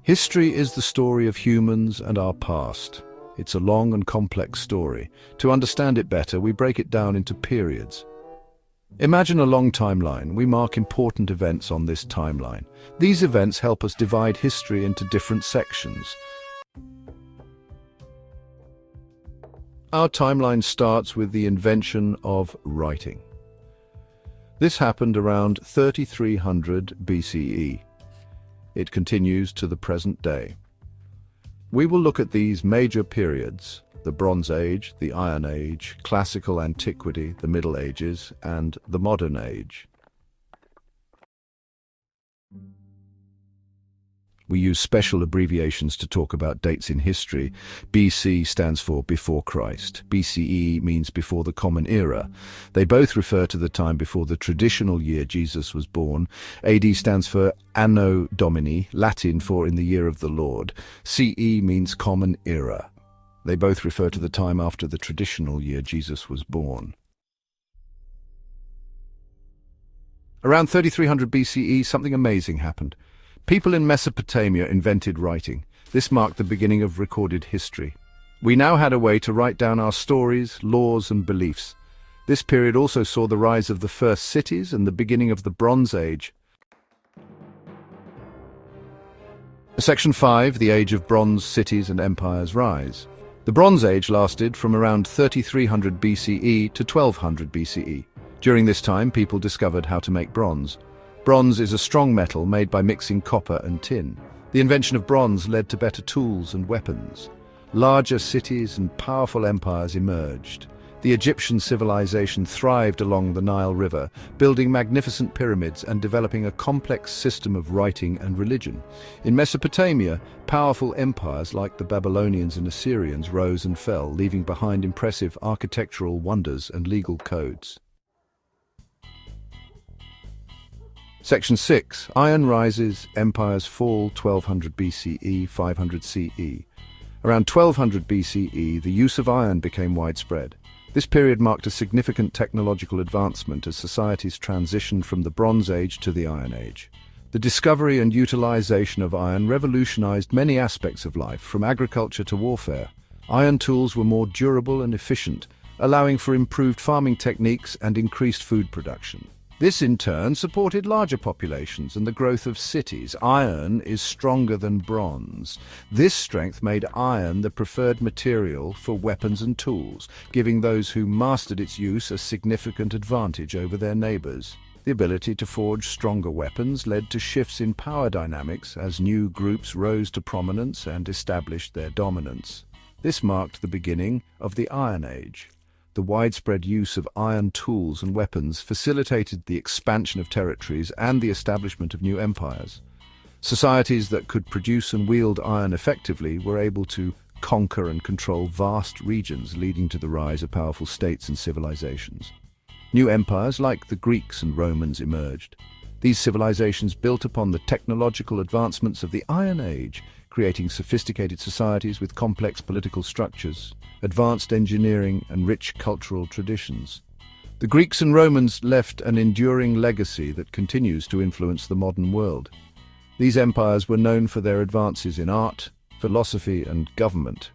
History is the story of humans and our past. It's a long and complex story. To understand it better, we break it down into periods. Imagine a long timeline. We mark important events on this timeline. These events help us divide history into different sections. Our timeline starts with the invention of writing. This happened around 3300 BCE. It continues to the present day. We will look at these major periods: the Bronze Age, the Iron Age, Classical Antiquity, the Middle Ages, and the Modern Age. We use special abbreviations to talk about dates in history. BC stands for before Christ. BCE means before the Common Era. They both refer to the time before the traditional year Jesus was born. AD stands for Anno Domini, Latin for in the year of the Lord. CE means Common Era. They both refer to the time after the traditional year Jesus was born. Around 3300 BCE, something amazing happened. People in Mesopotamia invented writing. This marked the beginning of recorded history. We now had a way to write down our stories, laws, and beliefs. This period also saw the rise of the first cities and the beginning of the Bronze Age. Section 5, the Age of Bronze, Cities and Empires Rise. The Bronze Age lasted from around 3300 BCE to 1200 BCE. During this time, people discovered how to make bronze. Bronze is a strong metal made by mixing copper and tin. The invention of bronze led to better tools and weapons. Larger cities and powerful empires emerged. The Egyptian civilization thrived along the Nile River, building magnificent pyramids and developing a complex system of writing and religion. In Mesopotamia, powerful empires like the Babylonians and Assyrians rose and fell, leaving behind impressive architectural wonders and legal codes. Section 6. Iron rises, empires fall, 1200 BCE, 500 CE. Around 1200 BCE, the use of iron became widespread. This period marked a significant technological advancement as societies transitioned from the Bronze Age to the Iron Age. The discovery and utilization of iron revolutionized many aspects of life, from agriculture to warfare. Iron tools were more durable and efficient, allowing for improved farming techniques and increased food production. This in turn supported larger populations and the growth of cities. Iron is stronger than bronze. This strength made iron the preferred material for weapons and tools, giving those who mastered its use a significant advantage over their neighbors. The ability to forge stronger weapons led to shifts in power dynamics as new groups rose to prominence and established their dominance. This marked the beginning of the Iron Age. The widespread use of iron tools and weapons facilitated the expansion of territories and the establishment of new empires. Societies that could produce and wield iron effectively were able to conquer and control vast regions, leading to the rise of powerful states and civilizations. New empires like the Greeks and Romans emerged. These civilizations built upon the technological advancements of the Iron Age, creating sophisticated societies with complex political structures, advanced engineering, and rich cultural traditions. The Greeks and Romans left an enduring legacy that continues to influence the modern world. These empires were known for their advances in art, philosophy, and government.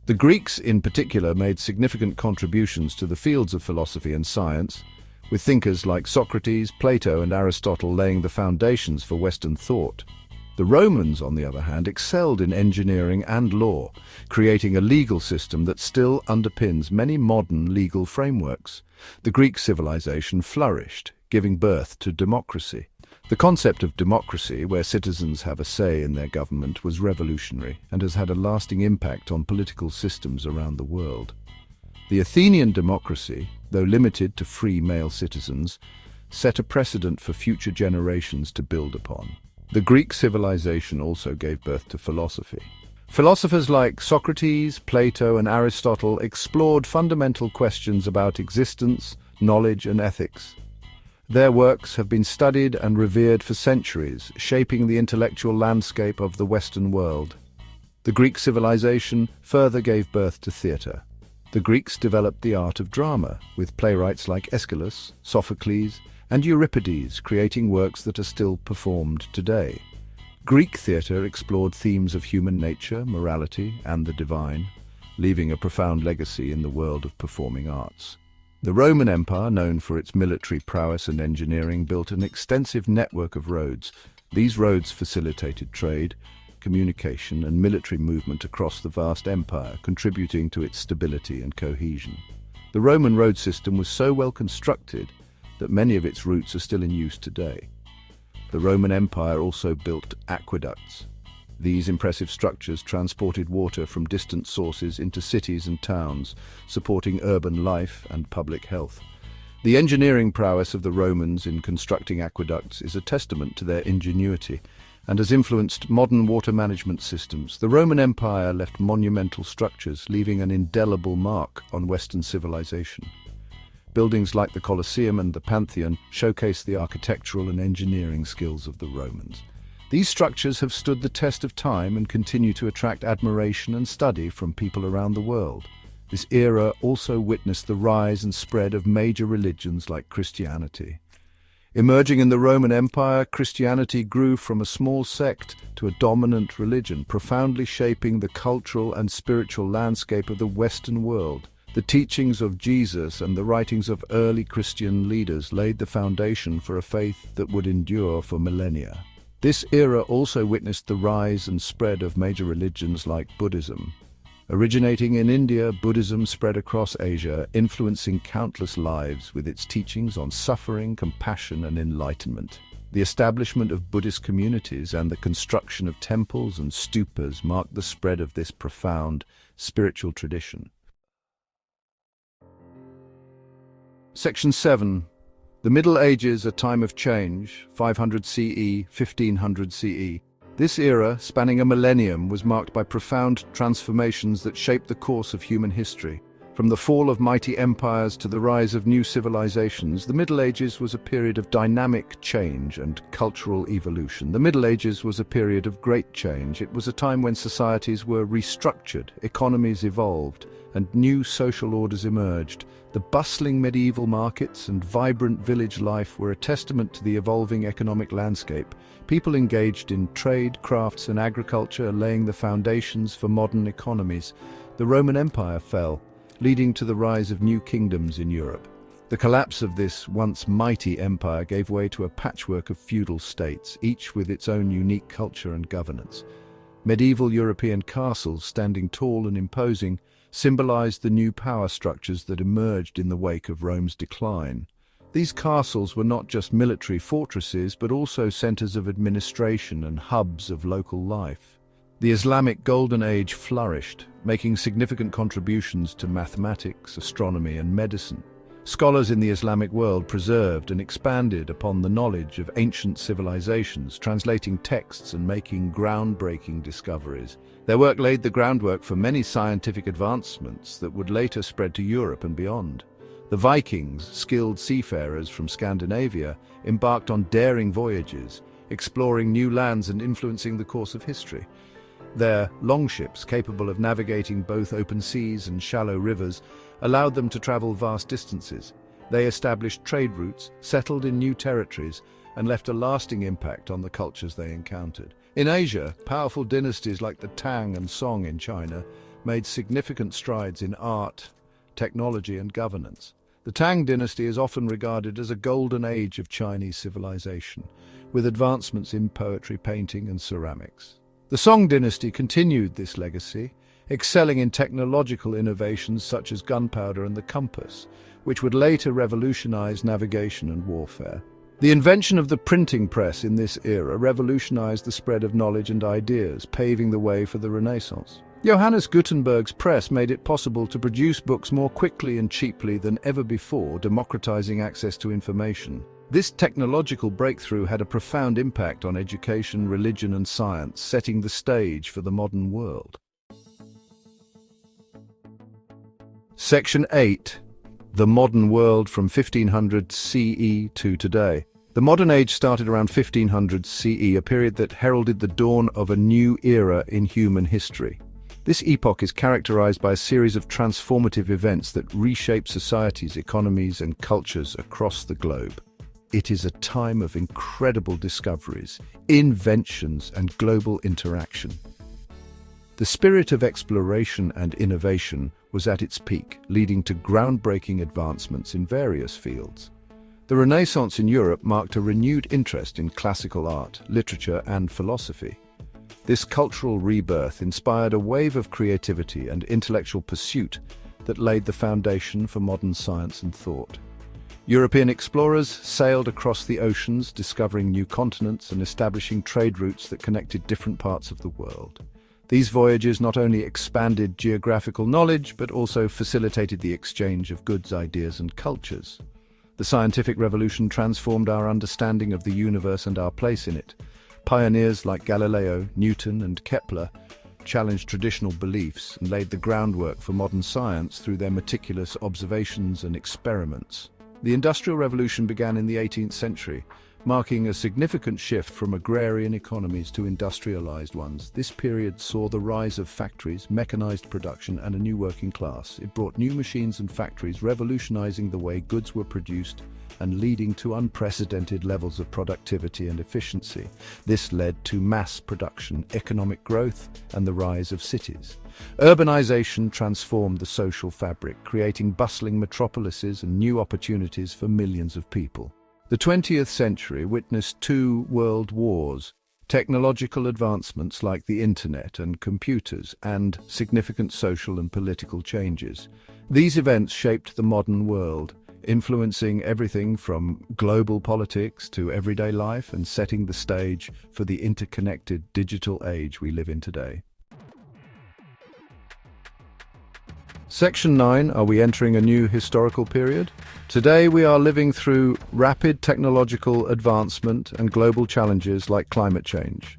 The Greeks, in particular, made significant contributions to the fields of philosophy and science, with thinkers like Socrates, Plato, and Aristotle laying the foundations for Western thought. The Romans, on the other hand, excelled in engineering and law, creating a legal system that still underpins many modern legal frameworks. The Greek civilization flourished, giving birth to democracy. The concept of democracy, where citizens have a say in their government, was revolutionary and has had a lasting impact on political systems around the world. The Athenian democracy, though limited to free male citizens, set a precedent for future generations to build upon. The Greek civilization also gave birth to philosophy. Philosophers like Socrates, Plato, and Aristotle explored fundamental questions about existence, knowledge, and ethics. Their works have been studied and revered for centuries, shaping the intellectual landscape of the Western world. The Greek civilization further gave birth to theatre. The Greeks developed the art of drama, with playwrights like Aeschylus, Sophocles, and Euripides creating works that are still performed today. Greek theatre explored themes of human nature, morality, and the divine, leaving a profound legacy in the world of performing arts. The Roman Empire, known for its military prowess and engineering, built an extensive network of roads. These roads facilitated trade, communication, and military movement across the vast empire, contributing to its stability and cohesion. The Roman road system was so well constructed that many of its routes are still in use today. The Roman Empire also built aqueducts. These impressive structures transported water from distant sources into cities and towns, supporting urban life and public health. The engineering prowess of the Romans in constructing aqueducts is a testament to their ingenuity and has influenced modern water management systems. The Roman Empire left monumental structures, leaving an indelible mark on Western civilization. Buildings like the Colosseum and the Pantheon showcase the architectural and engineering skills of the Romans. These structures have stood the test of time and continue to attract admiration and study from people around the world. This era also witnessed the rise and spread of major religions like Christianity. Emerging in the Roman Empire, Christianity grew from a small sect to a dominant religion, profoundly shaping the cultural and spiritual landscape of the Western world. The teachings of Jesus and the writings of early Christian leaders laid the foundation for a faith that would endure for millennia. This era also witnessed the rise and spread of major religions like Buddhism. Originating in India, Buddhism spread across Asia, influencing countless lives with its teachings on suffering, compassion, and enlightenment. The establishment of Buddhist communities and the construction of temples and stupas marked the spread of this profound spiritual tradition. Section 7. The Middle Ages, a time of change, 500 CE, 1500 CE. This era, spanning a millennium, was marked by profound transformations that shaped the course of human history. From the fall of mighty empires to the rise of new civilizations, the Middle Ages was a period of dynamic change and cultural evolution. The Middle Ages was a period of great change. It was a time when societies were restructured, economies evolved, and new social orders emerged. The bustling medieval markets and vibrant village life were a testament to the evolving economic landscape. People engaged in trade, crafts, and agriculture, laying the foundations for modern economies. The Roman Empire fell, leading to the rise of new kingdoms in Europe. The collapse of this once mighty empire gave way to a patchwork of feudal states, each with its own unique culture and governance. Medieval European castles, standing tall and imposing, symbolized the new power structures that emerged in the wake of Rome's decline. These castles were not just military fortresses, but also centers of administration and hubs of local life. The Islamic Golden Age flourished, making significant contributions to mathematics, astronomy, and medicine. Scholars in the Islamic world preserved and expanded upon the knowledge of ancient civilizations, translating texts and making groundbreaking discoveries. Their work laid the groundwork for many scientific advancements that would later spread to Europe and beyond. The Vikings, skilled seafarers from Scandinavia, embarked on daring voyages, exploring new lands and influencing the course of history. Their longships, capable of navigating both open seas and shallow rivers, allowed them to travel vast distances. They established trade routes, settled in new territories, and left a lasting impact on the cultures they encountered. In Asia, powerful dynasties like the Tang and Song in China made significant strides in art, technology, and governance. The Tang dynasty is often regarded as a golden age of Chinese civilization, with advancements in poetry, painting, and ceramics. The Song dynasty continued this legacy, excelling in technological innovations such as gunpowder and the compass, which would later revolutionize navigation and warfare. The invention of the printing press in this era revolutionized the spread of knowledge and ideas, paving the way for the Renaissance. Johannes Gutenberg's press made it possible to produce books more quickly and cheaply than ever before, democratizing access to information. This technological breakthrough had a profound impact on education, religion, and science, setting the stage for the modern world. Section 8. The Modern World from 1500 CE to today. The modern age started around 1500 CE, a period that heralded the dawn of a new era in human history. This epoch is characterized by a series of transformative events that reshape societies, economies, and cultures across the globe. It is a time of incredible discoveries, inventions, and global interaction. The spirit of exploration and innovation was at its peak, leading to groundbreaking advancements in various fields. The Renaissance in Europe marked a renewed interest in classical art, literature, and philosophy. This cultural rebirth inspired a wave of creativity and intellectual pursuit that laid the foundation for modern science and thought. European explorers sailed across the oceans, discovering new continents and establishing trade routes that connected different parts of the world. These voyages not only expanded geographical knowledge, but also facilitated the exchange of goods, ideas, and cultures. The scientific revolution transformed our understanding of the universe and our place in it. Pioneers like Galileo, Newton, and Kepler challenged traditional beliefs and laid the groundwork for modern science through their meticulous observations and experiments. The Industrial Revolution began in the 18th century, marking a significant shift from agrarian economies to industrialized ones. This period saw the rise of factories, mechanized production, and a new working class. It brought new machines and factories, revolutionizing the way goods were produced and leading to unprecedented levels of productivity and efficiency. This led to mass production, economic growth, and the rise of cities. Urbanization transformed the social fabric, creating bustling metropolises and new opportunities for millions of people. The 20th century witnessed two world wars, technological advancements like the internet and computers, and significant social and political changes. These events shaped the modern world, influencing everything from global politics to everyday life and setting the stage for the interconnected digital age we live in today. Section 9, are we entering a new historical period? Today we are living through rapid technological advancement and global challenges like climate change.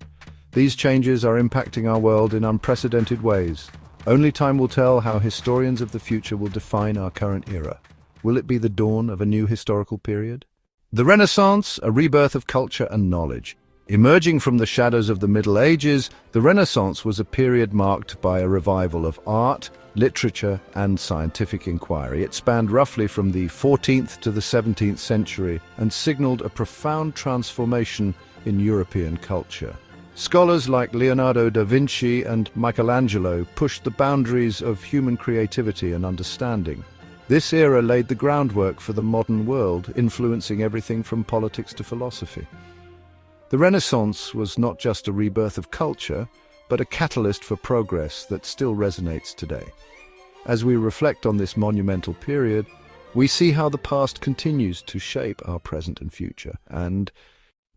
These changes are impacting our world in unprecedented ways. Only time will tell how historians of the future will define our current era. Will it be the dawn of a new historical period? The Renaissance, a rebirth of culture and knowledge. Emerging from the shadows of the Middle Ages, the Renaissance was a period marked by a revival of art, literature, and scientific inquiry. It spanned roughly from the 14th to the 17th century and signaled a profound transformation in European culture. Scholars like Leonardo da Vinci and Michelangelo pushed the boundaries of human creativity and understanding. This era laid the groundwork for the modern world, influencing everything from politics to philosophy. The Renaissance was not just a rebirth of culture, but a catalyst for progress that still resonates today. As we reflect on this monumental period, we see how the past continues to shape our present and future. And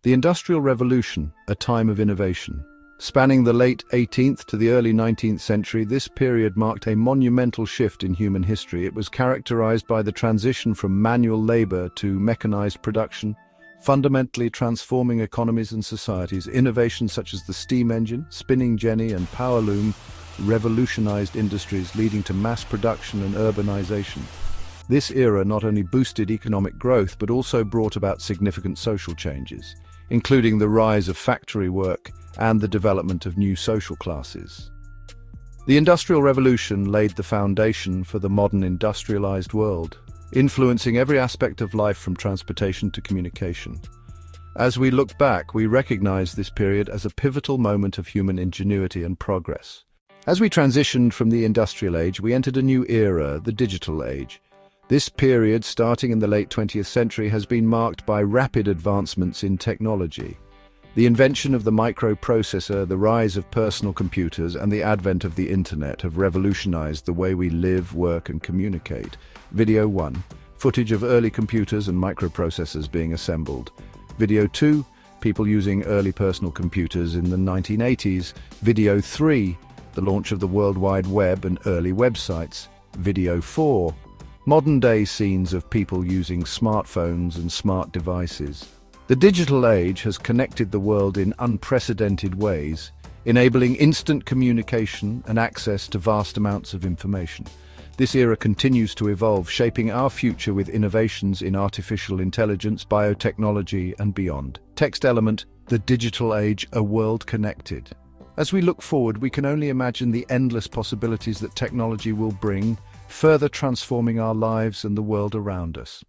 the Industrial Revolution, a time of innovation. Spanning the late 18th to the early 19th century, this period marked a monumental shift in human history. It was characterized by the transition from manual labor to mechanized production, fundamentally transforming economies and societies. Innovations such as the steam engine, spinning jenny, and power loom revolutionized industries, leading to mass production and urbanization. This era not only boosted economic growth, but also brought about significant social changes, including the rise of factory work and the development of new social classes. The Industrial Revolution laid the foundation for the modern industrialized world, influencing every aspect of life from transportation to communication. As we look back, we recognize this period as a pivotal moment of human ingenuity and progress. As we transitioned from the industrial age, we entered a new era, the digital age. This period, starting in the late 20th century, has been marked by rapid advancements in technology. The invention of the microprocessor, the rise of personal computers, and the advent of the internet have revolutionized the way we live, work, and communicate. Video 1. Footage of early computers and microprocessors being assembled. Video 2. People using early personal computers in the 1980s. Video 3. The launch of the World Wide Web and early websites. Video 4. Modern-day scenes of people using smartphones and smart devices. The digital age has connected the world in unprecedented ways, enabling instant communication and access to vast amounts of information. This era continues to evolve, shaping our future with innovations in artificial intelligence, biotechnology, and beyond. Text element, the digital age, a world connected. As we look forward, we can only imagine the endless possibilities that technology will bring, further transforming our lives and the world around us.